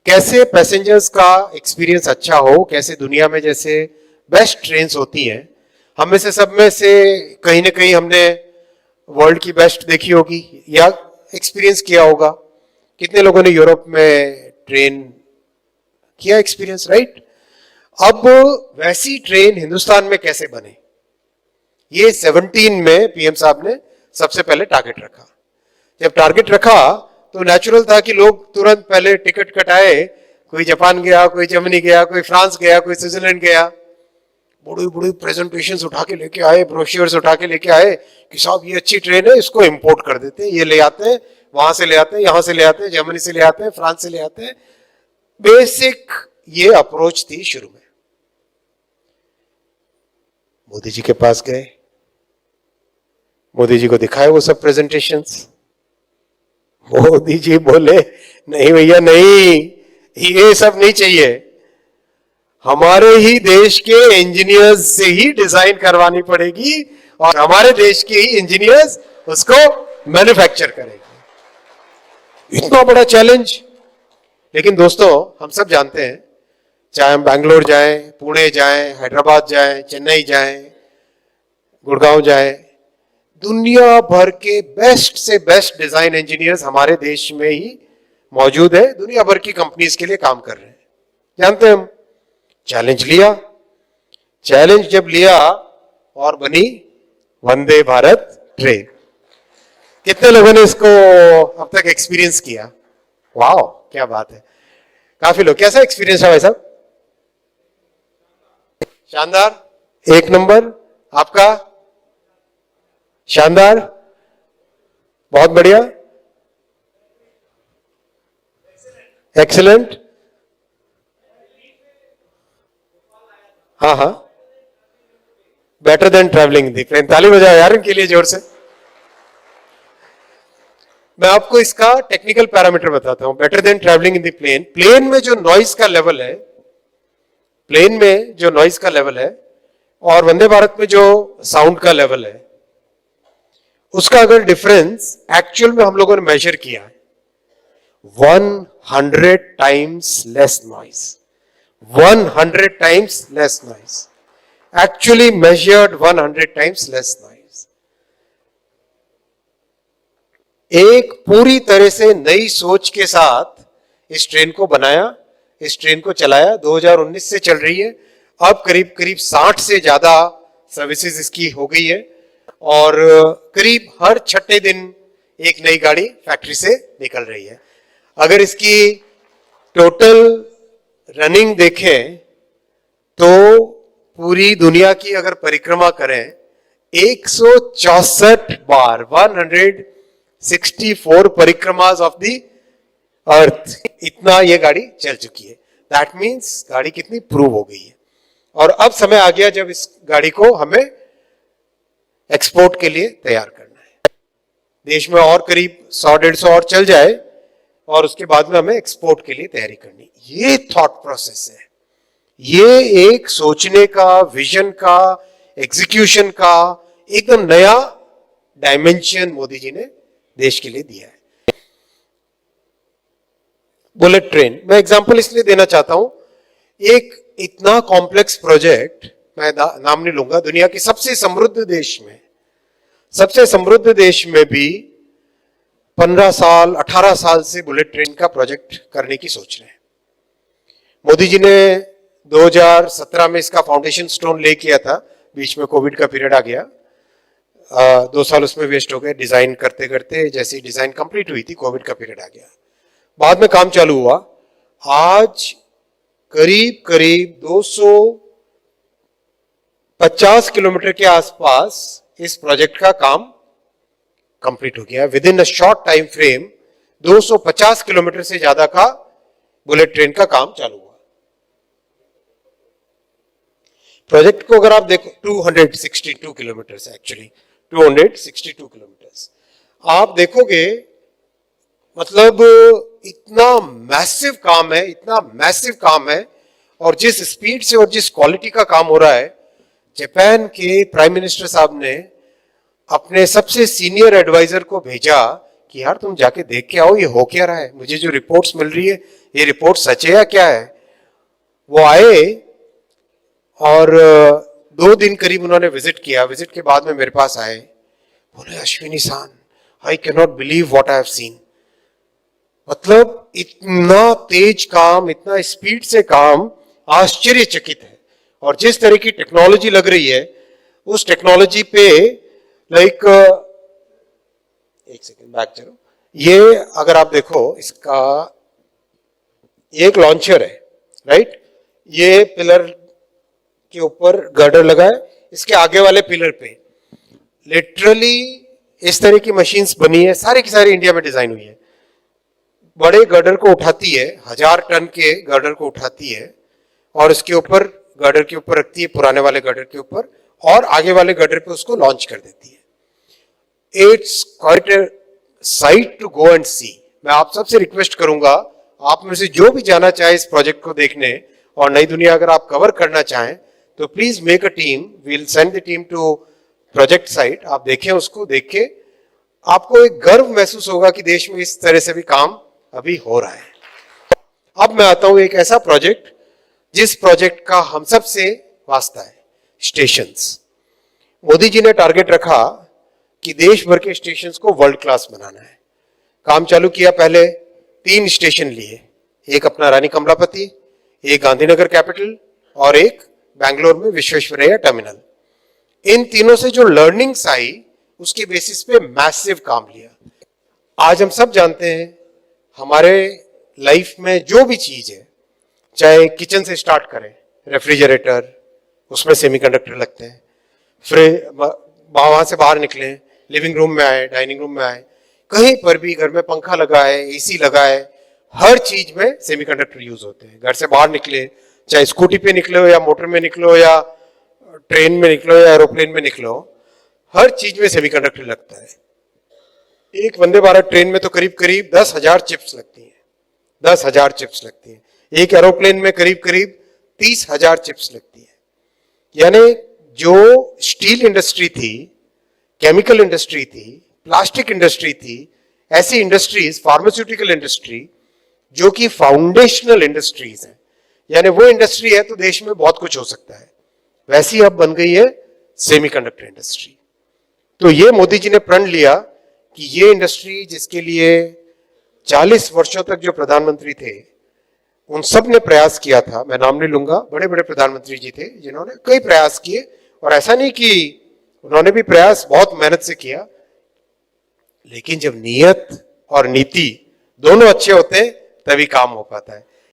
कैसे पैसेंजर्स का एक्सपीरियंस अच्छा हो, कैसे दुनिया में जैसे बेस्ट ट्रेन्स होती हैं, हम में से सब में से कहीं ना कहीं हमने वर्ल्ड की बेस्ट देखी होगी या एक्सपीरियंस किया होगा। कितने लोगों ने यूरोप में ट्रेन किया एक्सपीरियंस, राइट? अब वैसी ट्रेन हिंदुस्तान में कैसे बने, ये 17 में पीएम साहब ने सबसे पहले टारगेट रखा। जब टारगेट रखा तो नेचुरल था कि लोग तुरंत पहले टिकट कटाए, कोई जापान गया, कोई जर्मनी गया, कोई फ्रांस गया, कोई स्विट्जरलैंड गया, बड़ी बड़ी प्रेजेंटेशंस उठा के लेके आए, ब्रोशर्स उठा के लेके आए कि साहब ये अच्छी ट्रेन है, इसको इंपोर्ट कर देते हैं, ये ले आते हैं, वहां से ले आते हैं, यहां से ले आते हैं, जर्मनी से ले आते हैं, फ्रांस से ले आते हैं। बेसिक ये अप्रोच थी शुरू में। मोदी जी के पास गए, मोदी जी को दिखाए वो सब प्रेजेंटेशंस। मोदी जी बोले नहीं भैया नहीं, ये सब नहीं चाहिए, हमारे ही देश के इंजीनियर्स से ही डिजाइन करवानी पड़ेगी और हमारे देश के ही इंजीनियर्स उसको मैन्युफैक्चर करेंगे। इतना बड़ा चैलेंज। लेकिन दोस्तों हम सब जानते हैं, चाहे हम बैंगलोर जाएं, पुणे जाएं, हैदराबाद जाएं, चेन्नई जाएं, गुड़गांव जाएं, दुनिया भर के बेस्ट से बेस्ट डिजाइन इंजीनियर्स हमारे देश में ही मौजूद है, दुनिया भर की कंपनीज के लिए काम कर रहे हैं। जानते हैं हम, चैलेंज लिया, चैलेंज जब लिया और बनी वंदे भारत ट्रेन। कितने लोगों ने इसको अब तक एक्सपीरियंस किया? वाह क्या बात है, काफी लोग। कैसा एक्सपीरियंस है भाई साहब? शानदार, एक नंबर। आपका? शानदार, बहुत बढ़िया, एक्सीलेंट। हाँ हाँ, बेटर देन ट्रैवलिंग दी प्लेन। ताली बजाओ यार इनके लिए जोर से। मैं आपको इसका टेक्निकल पैरामीटर बताता हूं। Better than travelling in the plane, plane में जो नॉइस का लेवल है, प्लेन में जो नॉइस का लेवल है और वंदे भारत में जो साउंड का लेवल है, उसका अगर डिफरेंस एक्चुअल में हम लोगों ने मेजर किया है, 100 times less noise, 100 times less noise, actually measured 100 times less noise. एक पूरी तरह से नई सोच के साथ इस ट्रेन को बनाया, इस ट्रेन को चलाया। 2019 से चल रही है, अब करीब करीब 60 से ज्यादा सर्विसेज इसकी हो गई है और करीब हर छठे दिन एक नई गाड़ी फैक्ट्री से निकल रही है। अगर इसकी टोटल रनिंग देखें तो पूरी दुनिया की अगर परिक्रमा करें 164 बार, 164 परिक्रमास ऑफ द अर्थ, इतना ये गाड़ी चल चुकी है। दैट मीन्स गाड़ी कितनी प्रूव हो गई है। और अब समय आ गया जब इस गाड़ी को हमें एक्सपोर्ट के लिए तैयार करना है। देश में और करीब 100-150 और चल जाए और उसके बाद में हमें एक्सपोर्ट के लिए तैयारी करनी। ये थॉट प्रोसेस है, ये एक सोचने का, विजन का, एग्जीक्यूशन का एकदम नया डायमेंशन मोदी जी ने देश के लिए दिया है। बुलेट ट्रेन मैं एग्जांपल इसलिए देना चाहता हूं, एक इतना कॉम्प्लेक्स प्रोजेक्ट, मैं नाम नहीं लूंगा, दुनिया के सबसे समृद्ध देश में, सबसे समृद्ध देश में भी 15 साल 18 साल से बुलेट ट्रेन का प्रोजेक्ट करने की सोच रहे हैं। मोदी जी ने 2017 में इसका फाउंडेशन स्टोन ले किया था, बीच में कोविड का पीरियड आ गया, 2 साल उसमें वेस्ट हो गए डिजाइन करते करते। जैसे डिजाइन कंप्लीट हुई थी कोविड का पीरियड आ गया, बाद में काम चालू हुआ। आज करीब करीब 250 किलोमीटर के आसपास इस प्रोजेक्ट का काम कंप्लीट हो गया। With in a short time frame 250 kilometre से ज्यादा का बुलेट ट्रेन का काम चालू हुआ। प्रोजेक्ट को अगर आप देखो 262 किलोमीटर एक्चुअली 262 किलोमीटर आप देखोगे, मतलब इतना मैसिव काम है, इतना मैसिव काम है। और जिस स्पीड से और जिस क्वालिटी का काम हो रहा है, जापान के प्राइम मिनिस्टर साहब ने अपने सबसे सीनियर एडवाइजर को भेजा कि यार तुम जाके देख के आओ ये हो क्या रहा है। मुझे जो रिपोर्ट्स मिल रही है ये रिपोर्ट सच है या क्या है। वो आए और 2 दिन करीब उन्होंने विजिट किया। विजिट के बाद में मेरे पास आए, बोले अश्विनी सान, I can not believe what I have seen. मतलब इतना तेज काम, इतना स्पीड से काम, आश्चर्यचकित है। और जिस तरह की टेक्नोलॉजी लग रही है, उस टेक्नोलॉजी पे लाइक, एक सेकंड बैक चलो, ये अगर आप देखो इसका, ये एक लॉन्चर है, राइट। ये पिलर के ऊपर गर्डर लगा है, इसके आगे वाले पिलर पे लिटरली इस तरह की मशीन्स बनी है, सारी की सारी इंडिया में डिजाइन हुई है। बड़े गर्डर को उठाती है, 1000 टन के गर्डर को उठाती है और इसके ऊपर, गर्डर के ऊपर रखती है, पुराने वाले गर्डर के ऊपर, और आगे वाले गर्डर पे उसको लॉन्च कर देती है। It's quite a sight to go and see. मैं आप सबसे रिक्वेस्ट करूंगा, आप में से जो भी जाना चाहे इस प्रोजेक्ट को देखने और नई दुनिया अगर आप कवर करना चाहें तो please make a team, we will send the team to project site. आप देखें, उसको देख के आपको एक गर्व महसूस होगा कि देश में इस तरह से भी काम अभी हो रहा है। अब मैं आता हूं एक ऐसा प्रोजेक्ट जिस प्रोजेक्ट का हम सब से वास्ता है, स्टेशंस। मोदी जी ने टारगेट रखा कि देश भर के स्टेशंस को वर्ल्ड क्लास बनाना है। काम चालू किया, पहले 3 स्टेशन लिए, एक अपना रानी कमलापति, एक गांधीनगर कैपिटल और एक बैंगलोर में विश्वेश्वरैया टर्मिनल। इन तीनों से जो लर्निंग्स आई उसके बेसिस पे मैसिव काम लिया। आज हम सब जानते हैं हमारे लाइफ में जो भी चीज है, चाहे किचन से स्टार्ट करें, रेफ्रिजरेटर, उसमें सेमीकंडक्टर लगते हैं, फिर वहां से बाहर निकले, लिविंग रूम में आए, डाइनिंग रूम में आए, कहीं पर भी घर में पंखा लगा है, एसी लगा है, हर चीज में सेमीकंडक्टर यूज होते हैं। घर से बाहर निकले, चाहे स्कूटी पे निकले हो या मोटर में निकलो या ट्रेन में निकलो या एरोप्लेन में निकलो, हर चीज में सेमीकंडक्टर लगता है। एक वंदे भारत ट्रेन में तो करीब करीब 10,000 चिप्स लगती हैं, 10,000 चिप्स लगती हैं। एक एरोप्लेन में करीब करीब 30,000 चिप्स लगती है। यानी जो स्टील इंडस्ट्री थी, केमिकल इंडस्ट्री थी, प्लास्टिक इंडस्ट्री थी, ऐसी इंडस्ट्रीज, फार्मास्यूटिकल इंडस्ट्री जो कि फाउंडेशनल इंडस्ट्रीज है, यानी वो इंडस्ट्री है तो देश में बहुत कुछ हो सकता है, वैसी अब बन गई है सेमीकंडक्टर इंडस्ट्री। तो ये मोदी जी ने प्रण लिया कि ये इंडस्ट्री, जिसके लिए 40 वर्षों तक जो प्रधानमंत्री थे उन सब ने प्रयास किया था, मैं नाम नहीं लूंगा, बड़े बड़े प्रधानमंत्री जी थे जिन्होंने कई प्रयास किए, और ऐसा नहीं कि उन्होंने भी प्रयास बहुत मेहनत से किया, लेकिन जब नियत और नीति दोनों अच्छे होते हैं तभी काम हो पाता है।